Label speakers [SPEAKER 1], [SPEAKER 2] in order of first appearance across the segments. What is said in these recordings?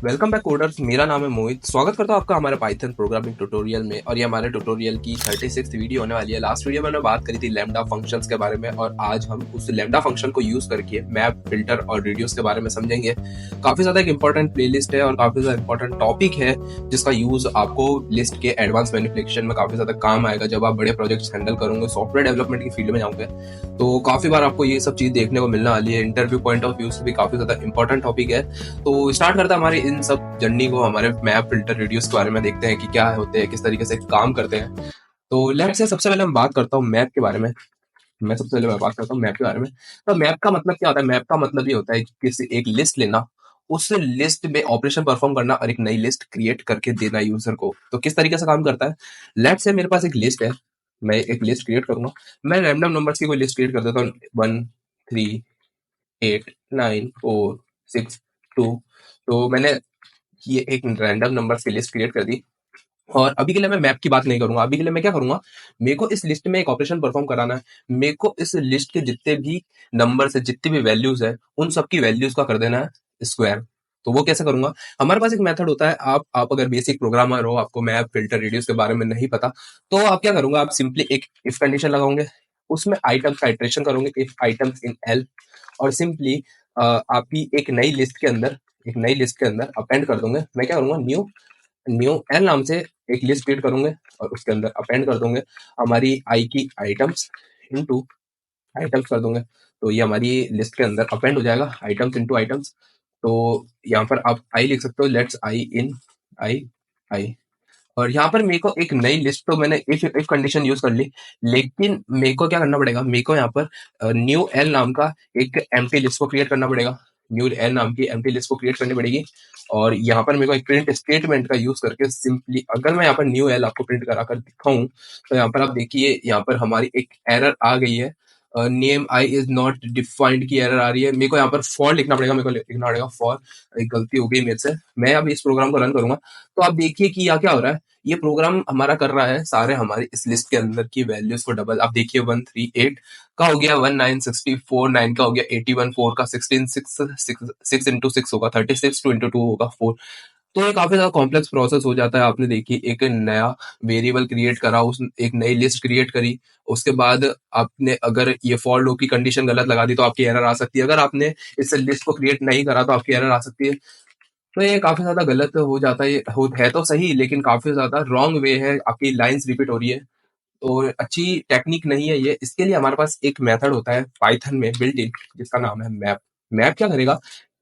[SPEAKER 1] Welcome back coders. मेरा नाम है मोहित। स्वागत करता हूँ आपका हमारे पाइथन प्रोग्रामिंग ट्यूटोरियल में। और ये हमारे ट्यूटोरियल की 36वीं वीडियो होने वाली है। लास्ट वीडियो में मैंने बात करी थी लैम्डा फंक्शंस के बारे में, और आज हम उस लैम्डा फंक्शन को यूज करके मैप, फिल्टर और रिड्यूस के बारे में समझेंगे। काफी ज्यादा एक इंपॉर्टेंट प्लेलिस्ट है और काफी ज्यादा इंपॉर्टेंट टॉपिक है, जिसका यूज आपको लिस्ट के एडवांस मैनिपुलेशन में काफी ज्यादा काम आएगा जब आप बड़े प्रोजेक्ट्स हैंडल करोगे, सॉफ्टवेयर डेवलपमेंट की फील्ड में जाओगे। तो काफी बार आपको ये सब चीज देखने को मिलने वाली है। इंटरव्यू पॉइंट ऑफ व्यू से भी काफी ज्यादा इंपॉर्टेंट टॉपिक है। तो स्टार्ट करते हैं हमारे इन सब जर्नी को। हमारे मैप, फिल्टर, रिड्यूस के बारे में देखते हैं कि क्या होते हैं, किस तरीके से काम करते हैं। तो लेट्स से सबसे पहले मैं बात करता हूँ मैप के बारे में। मैं बात करता हूँ मैप के बारे में। तो मैप का मतलब क्या होता है? मैप का मतलब ये होता है कि किसी एक लिस्ट लेना, उस लिस्ट में ऑपरेशन परफॉर्म करना और एक नई लिस्ट क्रिएट करके देना यूजर को। तो किस तरीके से काम करता है? लेट्स से मेरे पास एक लिस्ट है, मैं एक लिस्ट क्रिएट करूंगा। मैं रैंडम नंबर्स की कोई लिस्ट क्रिएट कर देता हूँ, 1 3 8 9 4 6 2। तो मैंने ये एक रैंडम नंबर्स की लिस्ट क्रिएट कर दी। और अभी के लिए मैं मैप की बात नहीं करूंगा। अभी के लिए मैं क्या करूंगा, मेरे को इस लिस्ट में एक ऑपरेशन परफॉर्म कराना है। मेरे को इस लिस्ट के जितने भी नंबर्स है, जितनी भी वैल्यूज है, उन सबकी वैल्यूज का कर देना है स्क्वायर। तो वो कैसे करूंगा? हमारे पास एक मेथड होता है। आप अगर बेसिक प्रोग्रामर हो, आपको मैप, फिल्टर, रिड्यूस के बारे में नहीं पता, तो आप क्या करूंगा, आप सिंपली एक इफ कंडीशन लगाओगे, उसमें आइटम्स का इटरेशन करोगे, इफ आइटम्स इन एल, और सिंपली आपकी एक नई लिस्ट के अंदर अपेंड कर दूंगे। मैं क्या करूंगा, न्यू न्यू एल नाम से एक लिस्ट क्रिएट करूंगे और उसके अंदर अपेंड कर दूंगे हमारी आई की आइटम्स इनटू आइटम्स कर दूंगे। तो ये हमारी लिस्ट के अंदर अपेंड हो जाएगा, आइटम्स इनटू आइटम्स। तो यहाँ पर आप आई लिख सकते हो, लेट्स आई इन आई आई। और यहाँ पर मेरे को एक नई लिस्ट, तो मैंने इफ कंडीशन यूज कर ली, लेकिन मेरे को क्या करना पड़ेगा, मेरे को यहाँ पर न्यू एल नाम का एक एम्प्टी लिस्ट को क्रिएट करना पड़ेगा। न्यू एल नाम की एम्प्टी लिस्ट को क्रिएट करनी पड़ेगी। और यहाँ पर मेरे को एक प्रिंट स्टेटमेंट का यूज करके सिंपली, अगर मैं यहाँ पर न्यू एल आपको प्रिंट करा कर दिखाऊं, तो यहाँ पर आप देखिए, यहाँ पर हमारी एक एरर आ गई है, name I is not defined की एरर आ रही है। मेरे को यहाँ पर फॉर लिखना पड़ेगा, मेरे को लिखना पड़ेगा फॉर। एक गलती हो गई मेरे से। मैं अब इस प्रोग्राम को रन करूंगा, तो आप देखिए कि यहाँ क्या हो रहा है। ये प्रोग्राम हमारा कर रहा है सारे हमारी इस लिस्ट के अंदर की वैल्यूज को डबल। आप देखिए, 138 का हो गया 1964, 9 का हो गया 81, 4 का 16, 6 इंटू 6 होगा 36, 2 इंटू 2 होगा 4। तो ये काफी ज्यादा कॉम्प्लेक्स प्रोसेस हो जाता है। आपने देखी, एक नया वेरिएबल क्रिएट करा, उस एक नई लिस्ट क्रिएट करी, उसके बाद आपने अगर ये फॉर लूप की कंडीशन गलत लगा दी तो आपकी एरर आ सकती है। अगर आपने इस लिस्ट को क्रिएट नहीं करा तो आपकी एरर आ सकती है। तो ये काफी ज्यादा गलत हो जाता है। है तो सही, लेकिन काफी ज्यादा रॉन्ग वे है, आपकी लाइंस रिपीट हो रही है। तो अच्छी टेक्निक नहीं है ये। इसके लिए हमारे पास एक मेथड होता है पाइथन में बिल्ट इन, जिसका नाम है मैप। मैप क्या करेगा?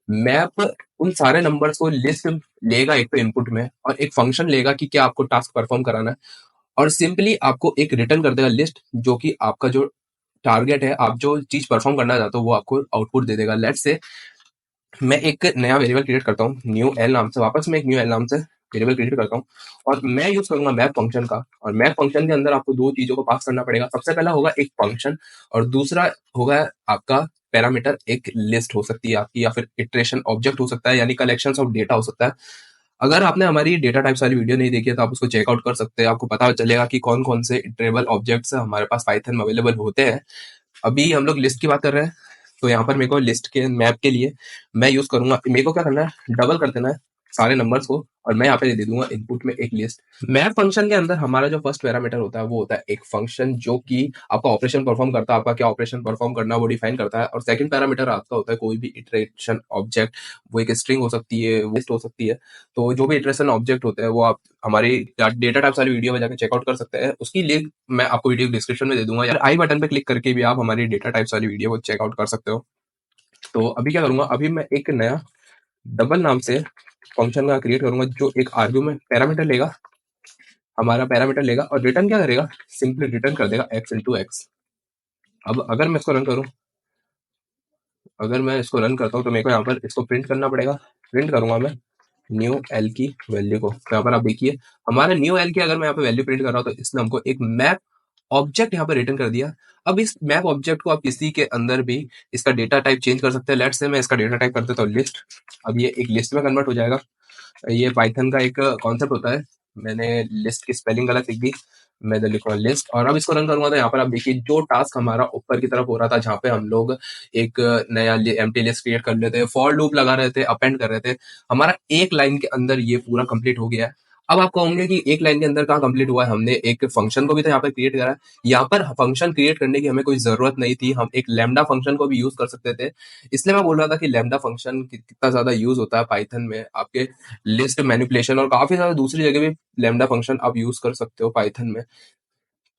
[SPEAKER 1] मैप उन सारे नंबर्स को लिस्ट लेगा एक तो इनपुट में, और एक फंक्शन लेगा कि क्या आपको टास्क परफॉर्म कराना है, और सिंपली आपको एक रिटर्न कर देगा लिस्ट, जो कि आपका जो टारगेट है, आप जो चीज परफॉर्म करना चाहते हो, वो आपको आउटपुट दे देगा। लेट्स से मैं एक नया वेरिएबल क्रिएट करता हूँ न्यू एल नाम से, वापस मैं एक न्यू एल नाम से वेरिएबल क्रिएट करता हूँ, और मैं यूज करूंगा मैप फंक्शन का। और मैप फंक्शन के अंदर आपको दो चीजों को पास करना पड़ेगा। सबसे पहला होगा एक फंक्शन, और दूसरा होगा आपका पैरामीटर। एक लिस्ट हो सकती है आपकी, या फिर इटरेशन ऑब्जेक्ट हो सकता है, यानी कलेक्शन ऑफ डेटा हो सकता है। अगर आपने हमारी डेटा टाइप्स वाली वीडियो नहीं देखी है, तो आप उसको चेकआउट कर सकते हैं। आपको पता चलेगा कि कौन कौन से इटरेबल ऑब्जेक्ट्स हमारे पास पाइथन में अवेलेबल होते हैं। अभी हम लोग लिस्ट की बात कर रहे हैं, तो यहाँ पर मेरे को लिस्ट के मैप के लिए मैं यूज करूंगा, मेरे को क्या करना है, डबल कर देना है सारे नंबर्स को, और मैं यहाँ पे दे दूंगा इनपुट में एक लिस्ट। मैप फंक्शन के अंदर हमारा जो फर्स्ट पैरामीटर होता है, वो होता है एक फंक्शन, जो कि आपका ऑपरेशन परफॉर्म करता है। आपका क्या ऑपरेशन परफॉर्म करना है वो डिफाइन करता है। और सेकंड पैरामीटर आपका होता है कोई भी इटरेशन ऑब्जेक्ट। वो एक स्ट्रिंग हो सकती है, वो लिस्ट हो सकती है। तो जो भी इटरेशन ऑब्जेक्ट होते हैं, वो आप हमारी डेटा टाइप्स वाली वीडियो में जाकर चेकआउट कर सकते हैं। उसकी लिंक मैं आपको वीडियो डिस्क्रिप्शन में दे दूंगा, या आई बटन पे क्लिक करके भी आप हमारी डेटा टाइप्स वाली वीडियो को चेकआउट कर सकते हो। तो अभी क्या करूंगा, अभी मैं एक नया डबल नाम से फंक्शन का क्रिएट करूंगा, जो एक आर्ग्यूमेंट पैरामीटर लेगा, हमारा पैरामीटर लेगा, और रिटर्न क्या करेगा, सिंपली रिटर्न कर देगा x इंटू एक्स। अब अगर मैं इसको रन करूं, अगर मैं इसको रन करता हूं, तो मेरे को यहाँ पर इसको प्रिंट करना पड़ेगा। प्रिंट करूंगा मैं न्यू एल की वैल्यू को। तो यहाँ पर आप देखिए, हमारा न्यू एल की अगर मैं यहाँ पे वैल्यू प्रिंट कर रहा हूँ, तो इसने हमको एक मैप ऑब्जेक्ट यहाँ पे रिटर्न कर दिया। अब इस मैप ऑब्जेक्ट को आप किसी के अंदर भी इसका डेटा टाइप चेंज कर सकते हैं। लेट्स से मैं इसका डेटा टाइप कर देता हूँ लिस्ट। अब ये एक लिस्ट में कन्वर्ट हो जाएगा। ये पाइथन का एक कॉन्सेप्ट होता है। मैंने लिस्ट की स्पेलिंग गलत लिख दी, मैं इधर लिखूंगा लिस्ट, और अब इसको रन करूंगा तो यहाँ पर आप देखिए जो टास्क हमारा ऊपर की तरफ हो रहा था, जहाँ पे हम लोग एक नया एम्प्टी लिस्ट क्रिएट कर लेते, फॉर लूप लगा रहे थे, अपेंड कर रहे थे, हमारा एक लाइन के अंदर ये पूरा कंप्लीट हो गया है। अब आप कहोगे कि एक लाइन के अंदर कहाँ कंप्लीट हुआ है, हमने एक फंक्शन को भी तो यहाँ पे क्रिएट करा है। यहाँ पर फंक्शन क्रिएट करने की हमें कोई जरूरत नहीं थी, हम एक लैम्डा फंक्शन को भी यूज कर सकते थे। इसलिए मैं बोल रहा था कि लैम्डा फंक्शन कितना ज्यादा यूज होता है पाइथन में, आपके लिस्ट मैनिपुलेशन और काफी ज्यादा दूसरी जगह भी लैम्डा फंक्शन आप यूज कर सकते हो पाइथन में।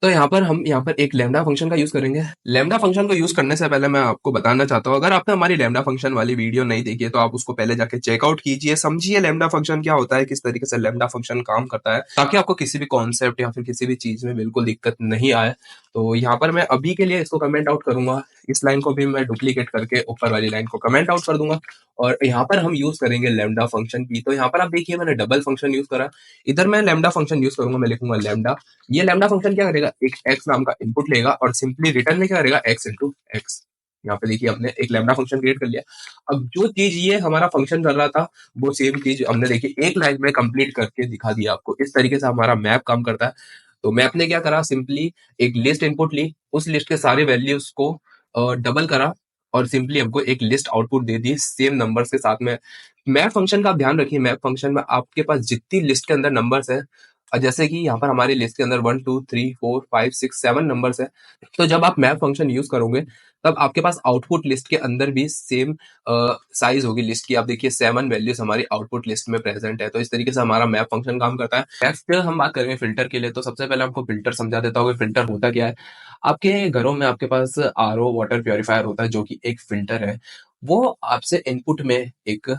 [SPEAKER 1] तो यहाँ पर हम यहाँ पर एक लैम्डा फंक्शन का यूज करेंगे। लैम्डा फंक्शन को यूज करने से पहले मैं आपको बताना चाहता हूँ, अगर आपने हमारी लैम्डा फंक्शन वाली वीडियो नहीं देखी है तो आप उसको पहले जाके चेकआउट कीजिए, समझिए लैम्डा फंक्शन क्या होता है, किस तरीके से लैम्डा फंक्शन काम करता है, ताकि आपको किसी भी कॉन्सेप्ट या फिर किसी भी चीज में बिल्कुल दिक्कत नहीं आए। तो यहाँ पर मैं अभी के लिए इसको कमेंट आउट करूंगा, इस लाइन को भी मैं डुप्लीकेट करके ऊपर वाली लाइन को कमेंट आउट कर दूंगा, और यहाँ पर हम यूज करेंगे लैम्डा फंक्शन की। तो यहाँ पर आप देखिए मैंने डबल फंक्शन यूज करा, इधर मैं लैम्डा फंक्शन यूज करूंगा, मैं लिखूंगा लैम्डा। ये लैम्डा फंक्शन क्या करेगा, एक एक्स नाम का इनपुट लेगा और सिंपली रिटर्न में क्या करेगा, एक्स इंटू एक्स। यहाँ पे देखिए हमने एक लैम्डा फंक्शन क्रिएट कर लिया। अब जो चीज ये हमारा फंक्शन कर रहा था, वो सेम चीज हमने देखिए एक लाइन में कंप्लीट करके दिखा दिया आपको। इस तरीके से हमारा मैप काम करता है। तो मैप ने क्या करा, सिंपली एक लिस्ट इनपुट ली, उस लिस्ट के सारे वैल्यूज को डबल करा और सिंपली हमको एक list output they the same numbers के साथ में। मैप फंक्शन का आप ध्यान रखिए, मैप फंक्शन में आपके पास जितनी लिस्ट के अंदर नंबर्स है, जैसे कि यहाँ पर हमारी लिस्ट के अंदर 1 2 3 4 5 6 7 नंबर्स है, तो जब आप मैप फंक्शन यूज करोगे तब आपके पास आउटपुट लिस्ट के अंदर भी सेम साइज होगी लिस्ट की। आप देखिए 7 वैल्यूज हमारी आउटपुट लिस्ट में प्रेजेंट है। तो इस तरीके से हमारा मैप फंक्शन काम करता है। नेक्स्ट हम बात करेंगे फिल्टर के लिए, तो सबसे पहले आपको फिल्टर समझा देता हूँ। फिल्टर होता क्या है, आपके घरों में आपके पास आरओ वाटर प्योरीफायर होता है, जो कि एक फिल्टर है। वो आपसे इनपुट में एक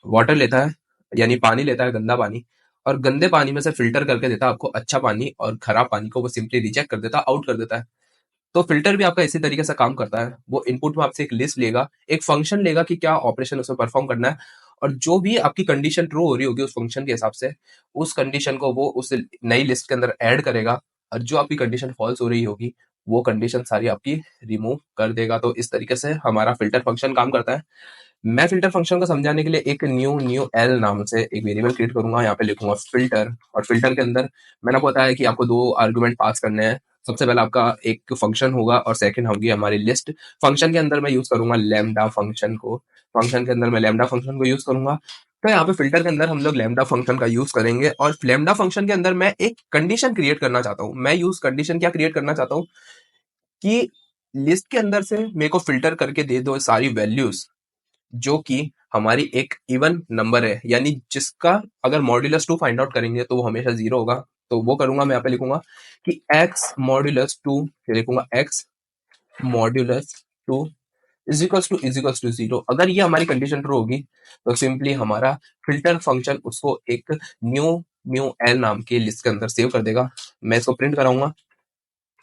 [SPEAKER 1] वाटर लेता है, यानी पानी लेता है, गंदा पानी, और गंदे पानी में से फिल्टर करके देता है आपको अच्छा पानी, और खराब पानी को वो सिंपली रिजेक्ट कर देता है, आउट कर देता है। तो फिल्टर भी आपका इसी तरीके से काम करता है। वो इनपुट में आपसे एक लिस्ट लेगा, एक फंक्शन लेगा कि क्या ऑपरेशन उसमें परफॉर्म करना है, और जो भी आपकी कंडीशन ट्रू हो रही होगी उस फंक्शन के हिसाब से, उस कंडीशन को वो उस नई लिस्ट के अंदर ऐड करेगा, और जो आपकी कंडीशन फॉल्स हो रही होगी वो कंडीशन सारी आपकी रिमूव कर देगा। तो इस तरीके से हमारा फिल्टर फंक्शन काम करता है। मैं फिल्टर फंक्शन को समझाने के लिए एक न्यू एल नाम से एक वेरिएबल क्रिएट करूंगा, यहाँ पे लिखूंगा फिल्टर, और फिल्टर के अंदर मैंने आपको बताया कि आपको 2 आर्गुमेंट पास करने हैं। सबसे पहले आपका एक फंक्शन होगा और सेकंड होगी हमारी लिस्ट। फंक्शन के अंदर मैं यूज करूंगा लैम्डा फंक्शन को, फंक्शन के अंदर मैं लैम्डा फंक्शन को यूज करूंगा। तो यहाँ पे फिल्टर के अंदर हम लोग लैम्डा फंक्शन का यूज करेंगे, और लैम्डा फंक्शन के अंदर मैं एक कंडीशन क्रिएट करना चाहता हूँ। मैं यूज कंडीशन क्या क्रिएट करना चाहता हूँ कि लिस्ट के अंदर से मेरे को फिल्टर करके दे दो सारी वैल्यूज जो कि हमारी एक इवन नंबर है, यानी जिसका अगर मॉड्यूलस 2 फाइंड आउट करेंगे तो वो हमेशा 0 होगा। तो वो करूंगा, मैं यहाँ पे लिखूंगा कि x मॉड्यूलस 2, लिखूंगा x modulus 2 is equals to 0। अगर ये हमारी कंडीशन ट्रू होगी तो सिंपली हमारा फिल्टर फंक्शन उसको एक न्यू न्यू एल नाम की लिस्ट के अंदर सेव कर देगा। मैं इसको प्रिंट कराऊंगा,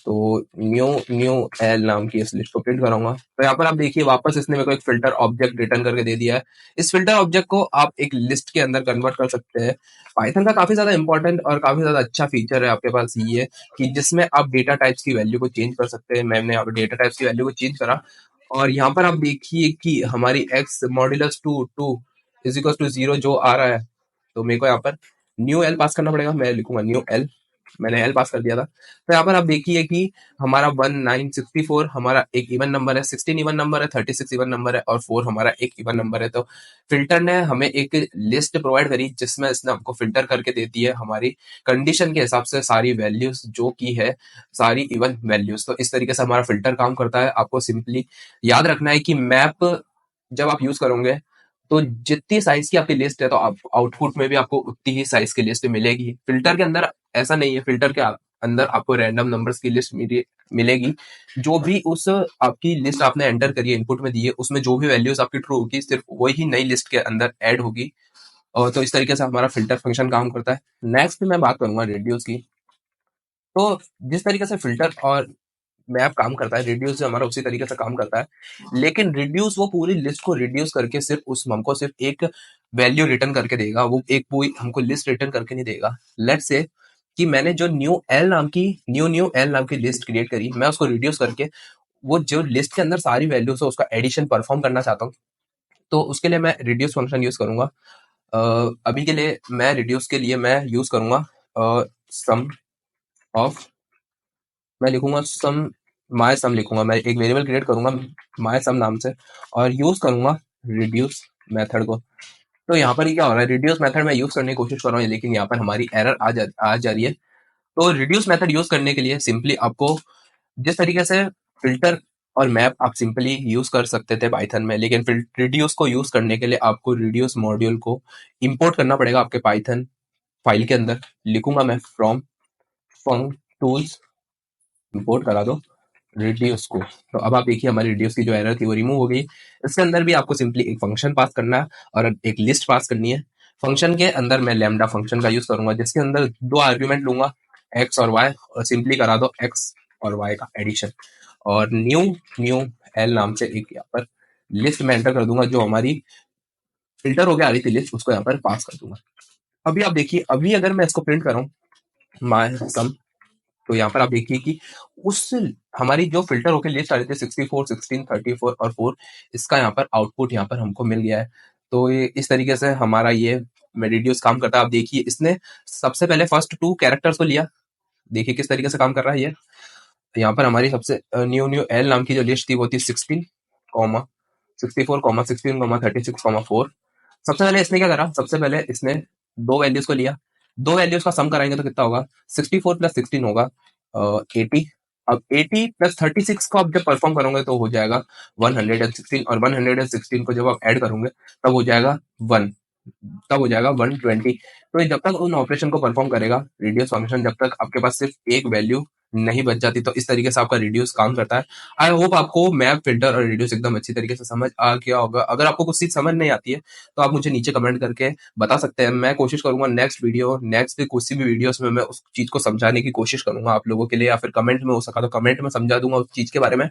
[SPEAKER 1] तो न्यू न्यू एल नाम की इस लिस्ट को प्रिंट कराऊंगा। तो यहाँ पर आप देखिए वापस इसने मेरे को एक फिल्टर ऑब्जेक्ट रिटर्न करके दे दिया है। इस फिल्टर ऑब्जेक्ट को आप एक लिस्ट के अंदर कन्वर्ट कर सकते हैं। पाइथन का काफी ज्यादा इंपॉर्टेंट और काफी ज्यादा अच्छा फीचर है आपके पास ये, कि जिसमें आप डेटा टाइप्स की वैल्यू को चेंज कर सकते हैं। मैंने यहाँ पर डेटा टाइप्स की वैल्यू को चेंज करा, और यहाँ पर आप देखिए कि हमारी x modulus two two is equal to 0 जो आ रहा है, तो मेरे को यहाँ पर न्यू एल पास करना पड़ेगा। मैं लिखूंगा न्यू एल, मैंने एल पास कर दिया था। तो यहाँ पर आप देखिए कि हमारा 1964 हमारा एक इवन नंबर है, 16 इवन नंबर है, 36 इवन नंबर है, और 4 हमारा एक इवन नंबर है। तो फिल्टर ने हमें एक लिस्ट प्रोवाइड करी जिसमें इसने हमको फिल्टर करके देती है हमारी कंडीशन के हिसाब से सारी वैल्यूज, जो की है सारी इवन वैल्यूज। तो इस तरीके से हमारा फिल्टर काम करता है। आपको सिंपली याद रखना है कि मैप जब आप यूज करोगे तो जितनी साइज की आपकी लिस्ट है, तो आप आउटपुट में भी आपको उतनी ही साइज की लिस्ट मिलेगी। फिल्टर के अंदर ऐसा नहीं है, फिल्टर के अंदर आपको रैंडम नंबर्स की लिस्ट मिलेगी। जो भी उस आपकी लिस्ट आपने एंटर करी है, इनपुट में दी है, उसमें जो भी वैल्यूज आपकी ट्रू होगी सिर्फ वही नई लिस्ट के अंदर ऐड होगी। और तो इस तरीके से हमारा फिल्टर फंक्शन काम करता है। नेक्स्ट मैं बात करूंगा रेडियस की। तो जिस तरीके से फिल्टर और मैप काम करता है, रिड्यूस जो हमारा उसी तरीके से काम करता है। लेकिन रिड्यूस वो पूरी लिस्ट को रिड्यूस करके सिर्फ उस हमको सिर्फ एक वैल्यू रिटर्न करके देगा, वो एक पूरी हमको लिस्ट रिटर्न करके नहीं देगा। लेट्स से कि मैंने जो न्यू एल नाम की लिस्ट क्रिएट करी, मैं उसको रिड्यूस करके वो जो लिस्ट के अंदर सारी वैल्यूज है उसका एडिशन परफॉर्म करना चाहता हूँ। तो उसके लिए मैं रिड्यूस फंक्शन यूज करूंगा। अभी के लिए मैं रिड्यूस के लिए मैं यूज करूंगा सम ऑफ मैं लिखूंगा सम, माय सम लिखूंगा, मैं एक वेरिएबल क्रिएट करूंगा माय सम नाम से और यूज करूंगा रिड्यूस मेथड को। तो यहाँ पर ये क्या हो रहा है, रिड्यूस मेथड में यूज करने की कोशिश कर रहा हूँ लेकिन यहाँ पर हमारी एरर आ जा रही है। तो रिड्यूस मेथड यूज करने के लिए सिंपली आपको जिस तरीके से फिल्टर और मैप आप सिंपली यूज कर सकते थे पाइथन में, लेकिन फिर रिड्यूस को यूज करने के लिए आपको रिड्यूस मॉड्यूल को इंपोर्ट करना पड़ेगा आपके पाइथन फाइल के अंदर। लिखूंगा मैं फ्रॉम फंक टूल्स, इंपोर्ट करा दो रिड्यूस को। तो अब आप देखिए हमारी रिड्यूस की जो एरर थी वो रिमूव हो गई। इसके अंदर भी आपको सिंपली एक फंक्शन पास करना है और एक लिस्ट पास करनी है। फंक्शन के अंदर मैं लैम्डा फंक्शन का यूज करूंगा जिसके अंदर दो आर्ग्यूमेंट लूंगा एक्स और वाई, और सिंपली करा दो एक्स और वाई का एडिशन, और न्यू न्यू एल नाम से एक यहाँ पर लिस्ट में एंटर कर दूंगा जो हमारी फिल्टर हो गया आ रही थी लिस्ट, उसको यहाँ पर पास कर दूंगा। अभी आप देखिए, अभी अगर मैं इसको प्रिंट करूँ माय सम, तो यहाँ पर आप देखिए कि उस हमारी जो फिल्टर होकर लिस्ट आ रही थी 64, 16, 34 और 4, इसका यहाँ पर आउटपुट यहाँ पर हमको मिल गया है। तो ये इस तरीके से हमारा ये मेडिडियस काम करता है। आप देखिए इसने सबसे पहले फर्स्ट 2 कैरेक्टर्स को लिया, देखिए किस तरीके से काम कर रहा है ये। यहाँ पर हमारी सबसे न्यू न्यू एल नाम की जो लिस्ट थी वो थी 16, 64, 16, 36, 4। सबसे पहले इसने क्या करा, सबसे पहले इसने 2 वैल्यूज को लिया, 2 वैल्यूज का सम कराएंगे तो कितना होगा, 64 प्लस 16 होगा 80। अब 80 प्लस 36 को आप जब परफॉर्म करोगे तो हो जाएगा 116, और 116 को जब आप ऐड करोगे तब हो जाएगा 1, तब हो जाएगा 120। तो ये जब तक उन ऑपरेशन को परफॉर्म करेगा रिड्यूस फंक्शन, जब तक आपके पास सिर्फ एक वैल्यू नहीं बच जाती। तो इस तरीके से आपका रिड्यूस काम करता है। आई होप आपको मैप, फिल्टर और रिड्यूस एकदम अच्छी तरीके से समझ आ गया होगा। अगर आपको कुछ चीज समझ नहीं आती है तो आप मुझे नीचे कमेंट करके बता सकते हैं। मैं कोशिश करूंगा नेक्स्ट वीडियो, नेक्स्ट किसी भी वीडियोस में मैं उस चीज को समझाने की कोशिश करूंगा आप लोगों के लिए, या फिर कमेंट में हो सका तो कमेंट में समझा दूंगा उस चीज के बारे में।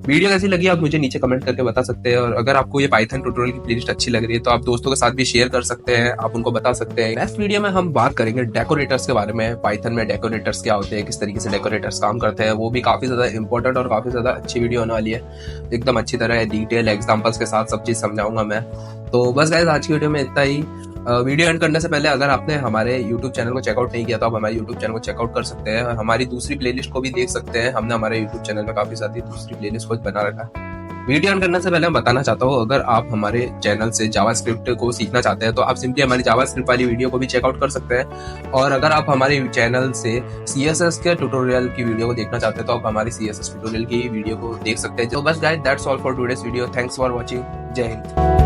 [SPEAKER 1] वीडियो कैसी लगी आप मुझे नीचे कमेंट करके बता सकते हैं, और अगर आपको ये पाइथन ट्यूटोरियल की प्लेलिस्ट अच्छी लग रही है तो आप दोस्तों के साथ भी शेयर कर सकते हैं, आप उनको बता सकते हैं। नेक्स्ट वीडियो में हम बात करेंगे डेकोरेटर्स के बारे में, पाइथन में डेकोरेटर्स क्या होते हैं, किस तरीके से डेकोरेटर्स काम करते हैं। वो भी काफी ज्यादा इंपॉर्टेंट और काफी ज्यादा अच्छी वीडियो होने वाली है, एकदम अच्छी तरह डिटेल एग्जांपल्स के साथ सब चीज समझाऊंगा मैं। तो बस गाइस आज की वीडियो में इतना ही। वीडियो एंड करने से पहले अगर आपने हमारे YouTube चैनल को चेकआउट नहीं किया तो आप हमारे YouTube चैनल को चेकआउट कर सकते हैं और हमारी दूसरी प्लेलिस्ट को भी देख सकते हैं। हमने हमारे YouTube चैनल में काफी सारी दूसरी प्लेलिस्ट को बना रखा है। वीडियो एंड करने से पहले मैं बताना चाहता हूँ, अगर आप हमारे चैनल से जावास्क्रिप्ट को सीखना चाहते हैं तो आप सिंपली हमारी जावास्क्रिप्ट वाली वीडियो को भी चेकआउट कर सकते हैं। और अगर आप हमारे चैनल से CSS के ट्यूटोरियल की वीडियो को देखना चाहते हैं तो आप हमारी CSS ट्यूटोरियल की वीडियो को देख सकते हैं। तो बस guys that's all for today's video. Thanks for watching. जय हिंद।